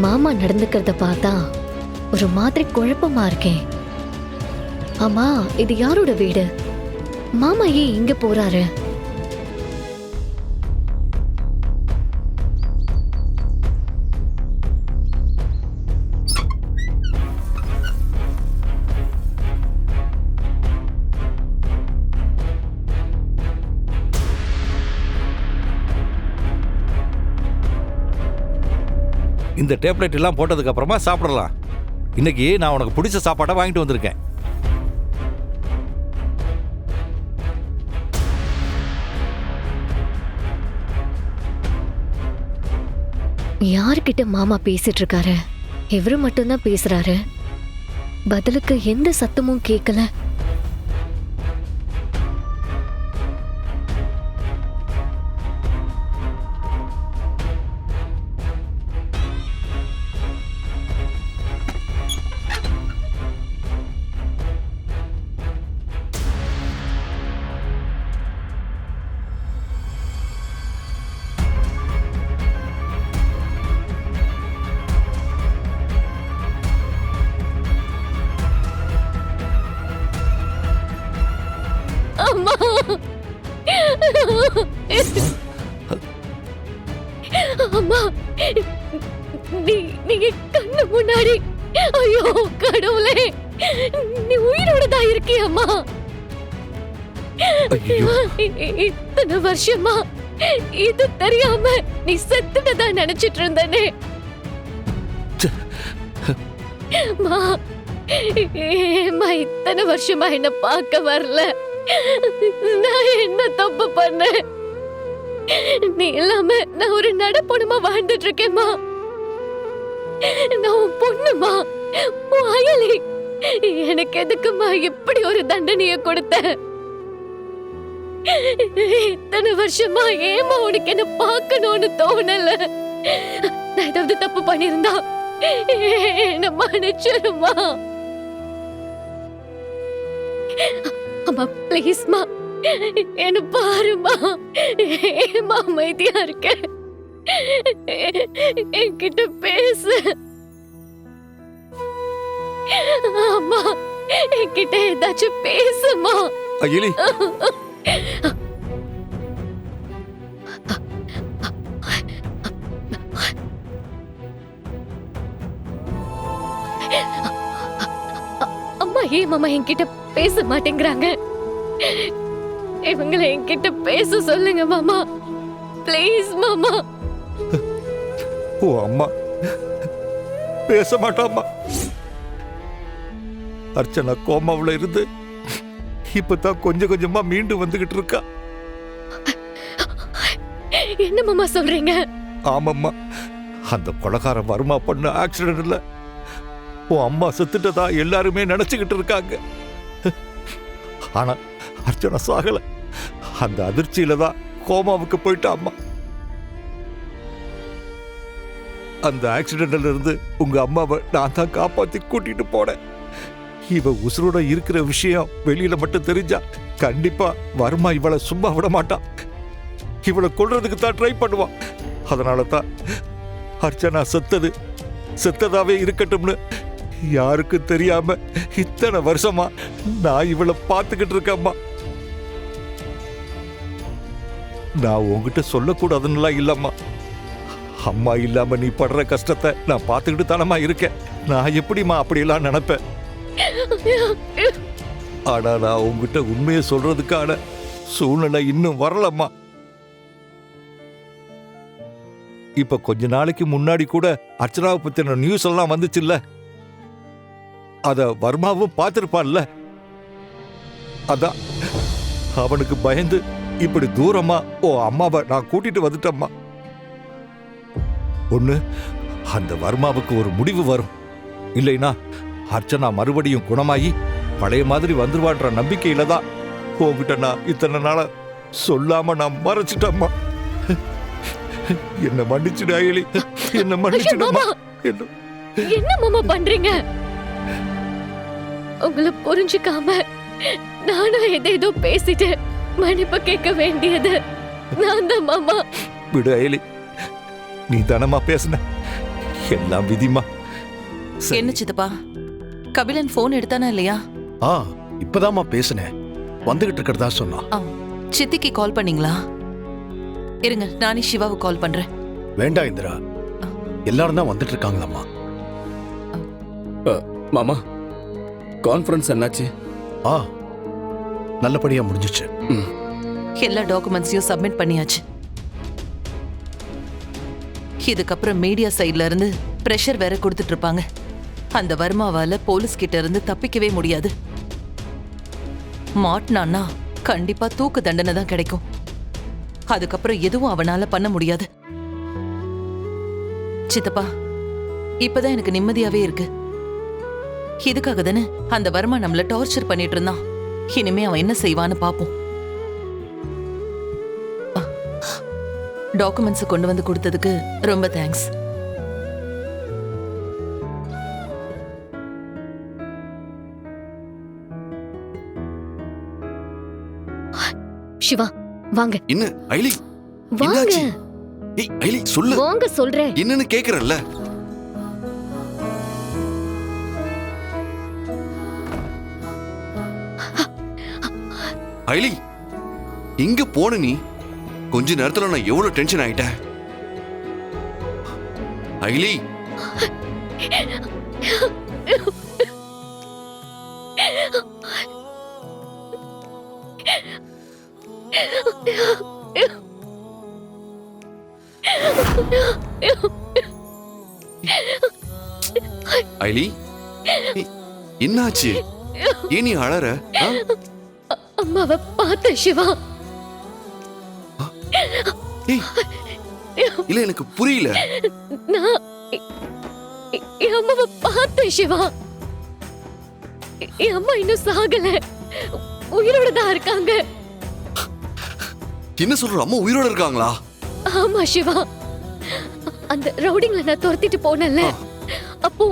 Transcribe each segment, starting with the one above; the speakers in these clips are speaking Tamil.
மாமா நடந்துக்கிறத பார்த்தா ஒரு மாதிரி குழப்பமா இருக்கேன். ஆமா, இது யாரோட வீடு? மாமா ஏன் இங்க போறாரு? இந்த டேப்லெட் எல்லாம் போட்டதுக்கு அப்புறமா சாப்பிடலாம். இன்னைக்கு நான் உனக்கு பிடிச்ச சாப்பாட்டை வாங்கிட்டு வந்திருக்கேன். யார்கிட்ட மாமா பேசிட்டு இருக்காரு? இவரு மட்டும்தான் பேசுறாரு. பதிலுக்கு எந்த சத்தமும் கேட்கல. அம்மா, அம்மா, நீங்க கண்ணு முன்னாடி, ஐயோ கடவுளே, நீ உயிரோட தான் இருக்கியம்மா. இத்தனை வருஷமா இது தெரியாம நீ செத்துட்டதா நினைச்சிட்டு இருந்தனே. ஏம்மா இத்தனை வருஷமா என்ன பார்க்க வரல? நான் என்ன தப்பு பண்ணேன்? நீ இல்லாம நான் ஒரு நடப்பொண்ணுமா வாழ்ந்துட்டு இருக்கேம்மா. நான் உன் பொண்ணுமா, உன் அயலி. எனக்கு எதுக்குமா இப்படி ஒரு தண்டனைய கொடுத்த? இத்தனை வருஷமா ஏமா உனக்கு என்ன பார்க்கணும்னு தோணல? நான் ஏதாவது தப்பு பண்ணிருந்தா என்ன மன்னிச்சிருமா. அம்மா ப்ளீஸ்மா என்ன பாருமா. ஏமா அமைதியா இருக்க? என்கிட்ட பேசு. அம்மா என்கிட்ட ஏதாச்சும் பேசுமா. அகிலி, அம்மா ஏன் மாமா என்கிட்ட பேச மாட்டேங்கிறாங்க? இவங்களை என்கிட்ட பேச சொல்லுங்க மாமா, ப்ளீஸ் மாமா. ஓ அம்மா பேச மாட்டாம்மா. அர்ச்சனா கோமாவுல இருந்து இப்பதான் கொஞ்சம் கொஞ்சமா மீண்டு வந்துகிட்டு இருக்கா. என்ன மாமா சொல்றீங்க? ஆமாம்மா, அந்த கொலைகார வர்மா பண்ண ஆக்சிடென்ட்ல உன் அம்மா செத்துட்டதா எல்லாருமே நினைச்சுக்கிட்டு இருக்காங்க. ஆனா அர்ச்சனா சாகல. அந்த அதிர்ச்சியில தான் கோமாவுக்கு போயிட்டா அம்மா. அந்த ஆக்சிடென்ட்ல இருந்து உங்க அம்மாவை நான் தான் காப்பாத்தி கூட்டிட்டு போனேன். இவ உசுரோட இருக்கிற விஷயம் வெளியில மட்டும் தெரிஞ்சா கண்டிப்பா வர்மா இவளை சும்மா விட மாட்டான். இவளை கொல்றதுக்கு தான் ட்ரை பண்ணுவான். அதனால தான் அர்ச்சனா செத்ததாவே இருக்கட்டும்னு யாருக்கும் தெரியாம இத்தனை வருஷமா நான் இவளை பார்த்துக்கிட்டு இருக்கேம்மா. நான் உங்ககிட்ட சொல்லக்கூடாதுன்னுலாம் இல்லம்மா. அம்மா இல்லாம நீ படுற கஷ்டத்தை நான் பார்த்துக்கிட்டு தானம்மா இருக்கேன். நான் எப்படிம்மா அப்படியெல்லாம் நினைப்பேன்? ஆனா நான் உங்ககிட்ட உண்மையை சொல்றதுக்கான சூழ்நிலை இன்னும் வரலம்மா. இப்ப கொஞ்ச நாளைக்கு முன்னாடி கூட அர்ச்சனாவை பத்தின நியூஸ் எல்லாம் வந்துச்சுல்ல, அத வர்மாவும் பார்த்திருப்பான்ல. அதான் அவனுக்கு பயந்து இப்படி தூரமா ஓ அம்மாவை நான் கூட்டிட்டு வந்துட்டம்மா. ஒண்ணு அந்த வர்மாவுக்கு ஒரு முடிவு வரும், இல்லைனா அர்ச்சனா மறுபடியும் குணமாயி பழைய மாதிரி வந்துருவான்ற நம்பிக்கையில தான் உங்ககிட்ட நான் இத்தனை நாள சொல்லாம நான் மறைச்சிட்டம்மா. என்ன மன்னிச்சுடு அயலி, என்ன மன்னிச்சுடுமா. என்ன மாமா பண்றீங்க? உங்களை புரிஞ்சுக்காம நானும் ஏதேதோ பேசிட்டு மன்னிப்பு கேட்க வேண்டியது நான் தான் மாமா. விடு அயலி, நீ தானமா பேசுன. எல்லாம் விதிமா. சரி. என்ன சித்தப்பா, கபிலன் போன் எடுத்தானா இல்லையா? இப்பதாம்மா பேசுனேன், வந்துகிட்டு இருக்கிறதா சொன்னான். சித்திக்கு கால் பண்ணீங்களா? இருங்க, நானே சிவாவுக்கு கால் பண்றேன். வேண்டாம் இந்திரா, எல்லாரும் தான் வந்துட்டு இருக்காங்களாம்மா. மாமா, கான்ஃபரன்ஸ் என்னாச்சு? நல்லபடியா முடிஞ்சிச்சு. எல்லா டாக்குமெண்ட்ஸையும் சப்மிட் பண்ணியாச்சு. இதுக்கப்புறம் மீடியா சைட்ல இருந்து பிரஷர் வேற கொடுத்துட்டு இருப்பாங்க. அந்த வர்மாவால போலீஸ் கிட்ட இருந்து தப்பிக்கவே முடியாது. மாட்டினான்னா கண்டிப்பா தூக்கு தண்டனை தான் கிடைக்கும். அதுக்கப்புறம் எதுவும் அவனால பண்ண முடியாது. சித்தப்பா, இப்பதான் எனக்கு நிம்மதியாவே இருக்கு. இதுக்காக தானே அந்த வர்மா நம்மள டார்ச்சர் பண்ணிட்டு இருந்தான். இனிமே அவன் என்ன செய்வான்னு பாப்போம். டாக்குமெண்ட்ஸ் கொண்டு வந்து கொடுத்ததுக்கு ரொம்ப தேங்க்ஸ். சிவா வாங்க. என்ன ஐலி, வாங்க. என்னாச்சு? ஏய் ஐலி, சொல்லு. வாங்க சொல்றேன். என்னன்னு கேக்குறல்ல. ஐலி, எங்க போன நீ? கொஞ்ச நேரத்துல நான் எவ்வளவு டென்ஷன் ஆயிட்டேன். ஐலி, ஐலி, என்னாச்சு? ஏன் நீ அழற? அம்மாவை பார்த்த சிவா. இல்ல, எனக்கு புரியல. நான் என் அம்மாவை பார்த்த சிவா. என் அம்மா இன்னும் சாகல, உயிரோட தான் இருக்காங்க. என்ன சொல்ற? அம்மா உயிரோட இருக்காங்களா? ஆமா சிவா, அந்த ரவுடிங்ல நான் துரத்திட்டு போனேன்ல, அப்போ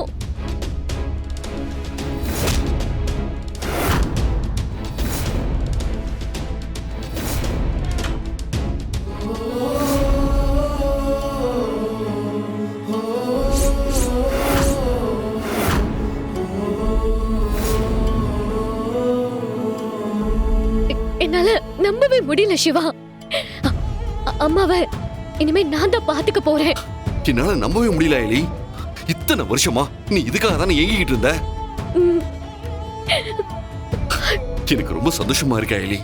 என்னால நம்பவே முடியல சிவா. அம்மாவை இனிமே நான் தான் பாத்துக்க போறேன். என்னால நம்பவே முடியல ஐலி. இத்தனை வருஷமா நீ இதுக்காக தானே ஏங்கிட்டு இருந்த. எனக்கு ரொம்ப சந்தோஷமா இருக்கு ஐலி.